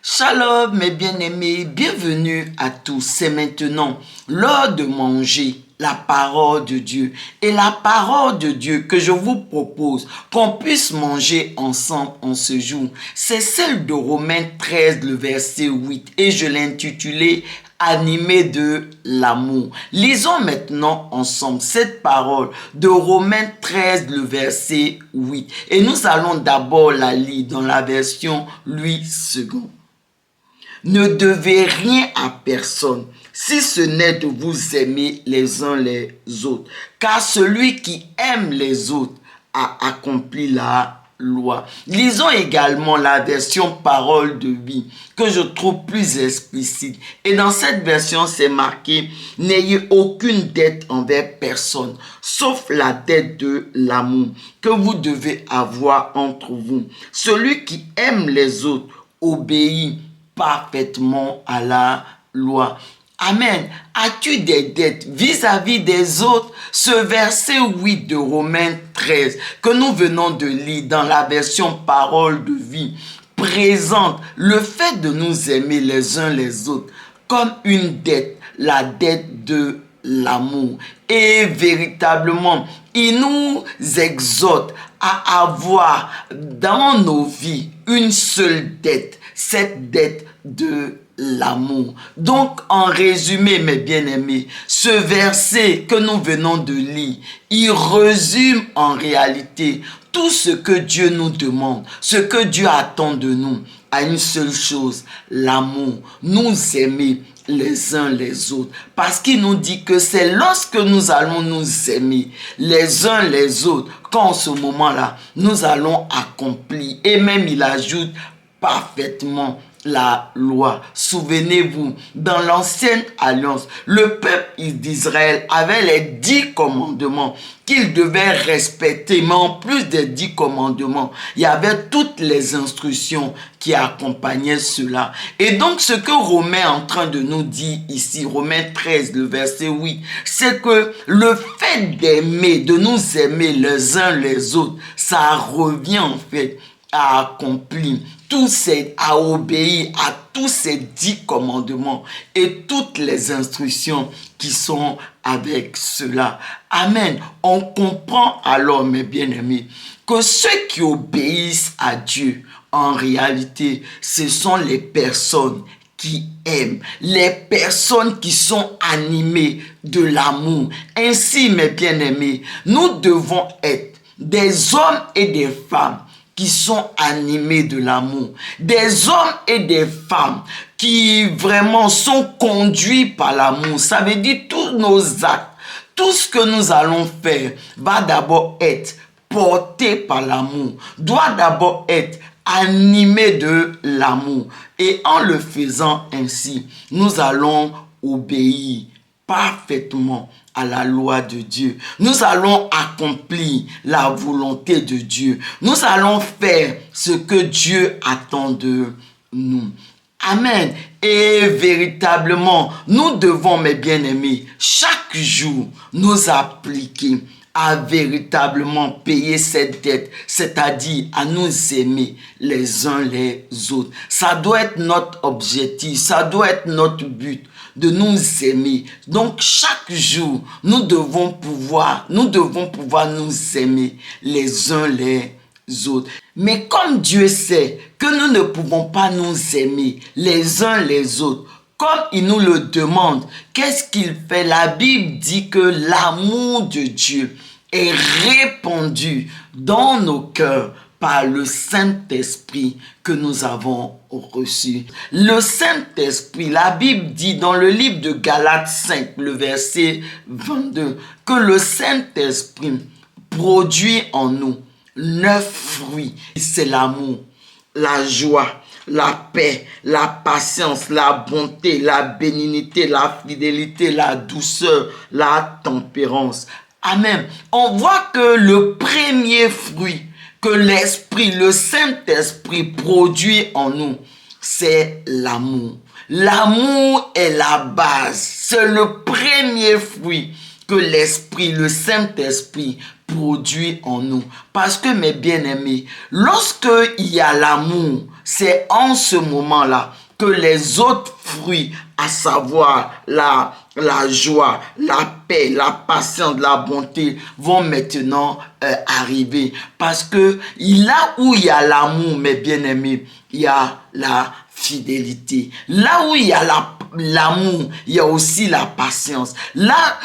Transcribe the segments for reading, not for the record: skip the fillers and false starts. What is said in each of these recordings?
Shalom mes bien-aimés, bienvenue à tous. C'est maintenant l'heure de manger la parole de Dieu. Et la parole de Dieu que je vous propose qu'on puisse manger ensemble en ce jour, c'est celle de Romains 13, le verset 8. Et je l'ai intitulée animé de l'amour. Lisons maintenant ensemble cette parole de Romains 13, le verset 8. Et nous allons d'abord la lire dans la version Louis II. Ne devez rien à personne, si ce n'est de vous aimer les uns les autres. Car celui qui aime les autres a accompli la loi. Lisons également la version parole de vie, que je trouve plus explicite. Et dans cette version, c'est marqué « N'ayez aucune dette envers personne, sauf la dette de l'amour que vous devez avoir entre vous. Celui qui aime les autres obéit parfaitement à la loi. » Amen. As-tu des dettes vis-à-vis des autres? Ce verset 8 de Romains 13 que nous venons de lire dans la version parole de vie présente le fait de nous aimer les uns les autres comme une dette, la dette de l'amour. Et véritablement, il nous exhorte à avoir dans nos vies une seule dette, cette dette de l'amour. Donc, en résumé, mes bien-aimés, ce verset que nous venons de lire, il résume en réalité tout ce que Dieu nous demande, ce que Dieu attend de nous, à une seule chose, l'amour, nous aimer les uns les autres. Parce qu'il nous dit que c'est lorsque nous allons nous aimer les uns les autres, qu'en ce moment-là, nous allons accomplir. Et même il ajoute parfaitement la loi. Souvenez-vous, dans l'ancienne alliance, le peuple d'Israël avait les 10 commandements qu'il devait respecter. Mais en plus des 10 commandements, il y avait toutes les instructions qui accompagnaient cela. Et donc, ce que Romain est en train de nous dire ici, Romains 13, le verset 8, c'est que le fait d'aimer, de nous aimer les uns les autres, ça revient en fait à accomplir à obéir à tous ces 10 commandements et toutes les instructions qui sont avec cela. Amen. On comprend alors, mes bien-aimés, que ceux qui obéissent à Dieu, en réalité, ce sont les personnes qui aiment, les personnes qui sont animées de l'amour. Ainsi, mes bien-aimés, nous devons être des hommes et des femmes qui sont animés de l'amour, des hommes et des femmes qui vraiment sont conduits par l'amour. Ça veut dire tous nos actes, tout ce que nous allons faire va d'abord être porté par l'amour, doit d'abord être animé de l'amour. Et en le faisant ainsi, nous allons obéir parfaitement à la loi de Dieu. Nous allons accomplir la volonté de Dieu. Nous allons faire ce que Dieu attend de nous. Amen. Et véritablement, nous devons, mes bien-aimés, chaque jour nous appliquer à véritablement payer cette dette, c'est-à-dire à nous aimer les uns les autres. Ça doit être notre objectif, ça doit être notre but, de nous aimer. Donc chaque jour, nous devons pouvoir nous aimer les uns les autres. Mais comme Dieu sait que nous ne pouvons pas nous aimer les uns les autres, comme il nous le demande, qu'est-ce qu'il fait? La Bible dit que l'amour de Dieu est répandu dans nos cœurs par le Saint-Esprit que nous avons reçu. Le Saint-Esprit, la Bible dit dans le livre de Galates 5, le verset 22, que le Saint-Esprit produit en nous 9 fruits. C'est l'amour, la joie, la paix, la patience, la bonté, la bénignité, la fidélité, la douceur, la tempérance. Amen. On voit que le premier fruit que l'Esprit, le Saint-Esprit produit en nous, c'est l'amour. L'amour est la base. C'est le premier fruit que l'Esprit, le Saint-Esprit produit en nous. Parce que, mes bien-aimés, lorsque il y a l'amour, c'est en ce moment-là que les autres fruits, à savoir la joie, la paix, la patience, la bonté, vont maintenant arriver. Parce que là où il y a l'amour, mes bien-aimés, il y a la fidélité. Là où il y a l'amour, il y a aussi la patience. Là,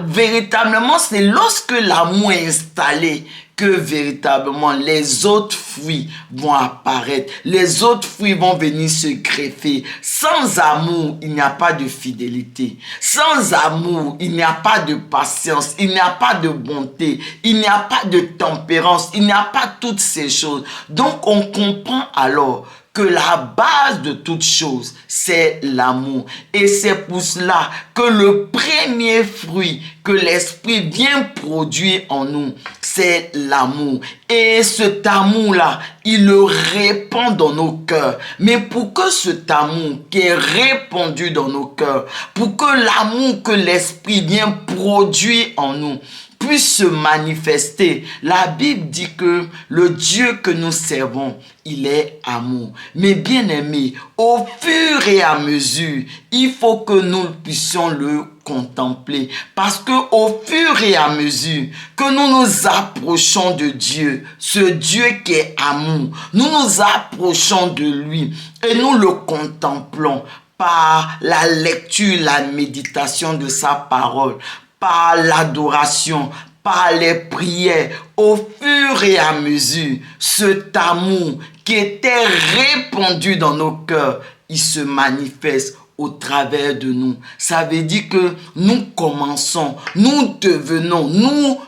véritablement, c'est lorsque l'amour est installé que véritablement les autres fruits vont apparaître. Les autres fruits vont venir se greffer. Sans amour, il n'y a pas de fidélité. Sans amour, il n'y a pas de patience. Il n'y a pas de bonté. Il n'y a pas de tempérance. Il n'y a pas toutes ces choses. Donc, on comprend alors que la base de toute chose, c'est l'amour. Et c'est pour cela que le premier fruit que l'Esprit vient produire en nous, c'est l'amour. Et cet amour-là, il le répand dans nos cœurs. Mais pour que cet amour qui est répandu dans nos cœurs, pour que l'amour que l'Esprit vient produire en nous, puisse se manifester. La Bible dit que le Dieu que nous servons, il est amour. Mais bien aimé, au fur et à mesure, il faut que nous puissions le contempler. Parce que au fur et à mesure que nous nous approchons de Dieu, ce Dieu qui est amour, nous nous approchons de lui et nous le contemplons par la lecture, la méditation de sa parole, par l'adoration, par les prières, au fur et à mesure, cet amour qui était répandu dans nos cœurs, il se manifeste au travers de nous. Ça veut dire que nous commençons, nous devenons,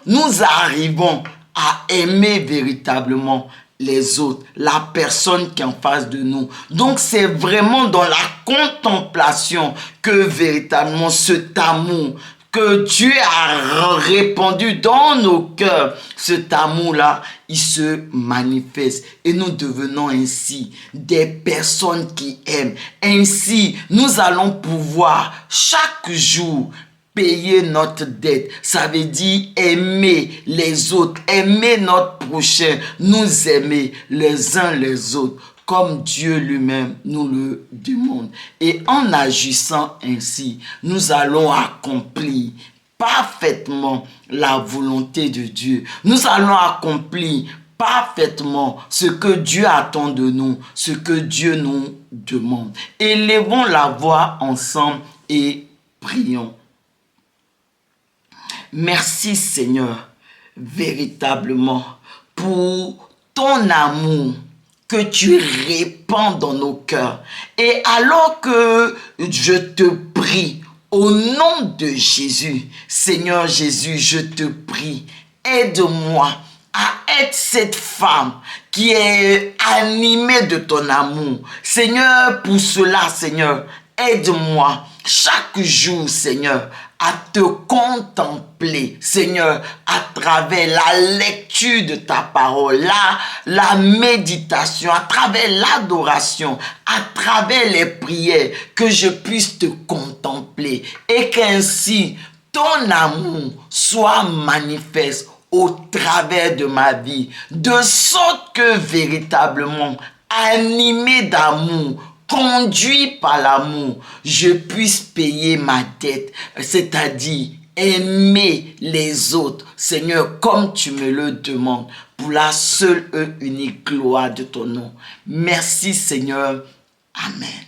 nous arrivons à aimer véritablement les autres, la personne qui est en face de nous. Donc c'est vraiment dans la contemplation que véritablement cet amour que Dieu a répandu dans nos cœurs, cet amour-là, il se manifeste. Et nous devenons ainsi des personnes qui aiment. Ainsi, nous allons pouvoir chaque jour payer notre dette. Ça veut dire aimer les autres, aimer notre prochain, nous aimer les uns les autres, comme Dieu lui-même nous le demande. Et en agissant ainsi, nous allons accomplir parfaitement la volonté de Dieu. Nous allons accomplir parfaitement ce que Dieu attend de nous, ce que Dieu nous demande. Élevons la voix ensemble et prions. Merci Seigneur, véritablement, pour ton amour que tu répands dans nos cœurs. Et alors que je te prie, au nom de Jésus, Seigneur Jésus, je te prie, aide-moi à être cette femme qui est animée de ton amour. Seigneur, pour cela, Seigneur, aide-moi chaque jour, Seigneur, à te contempler, Seigneur, à travers la lecture de ta parole, la méditation, à travers l'adoration, à travers les prières, que je puisse te contempler et qu'ainsi ton amour soit manifeste au travers de ma vie, de sorte que véritablement, animé d'amour, conduit par l'amour, je puisse payer ma dette, c'est-à-dire aimer les autres, Seigneur, comme tu me le demandes, pour la seule et unique gloire de ton nom. Merci, Seigneur. Amen.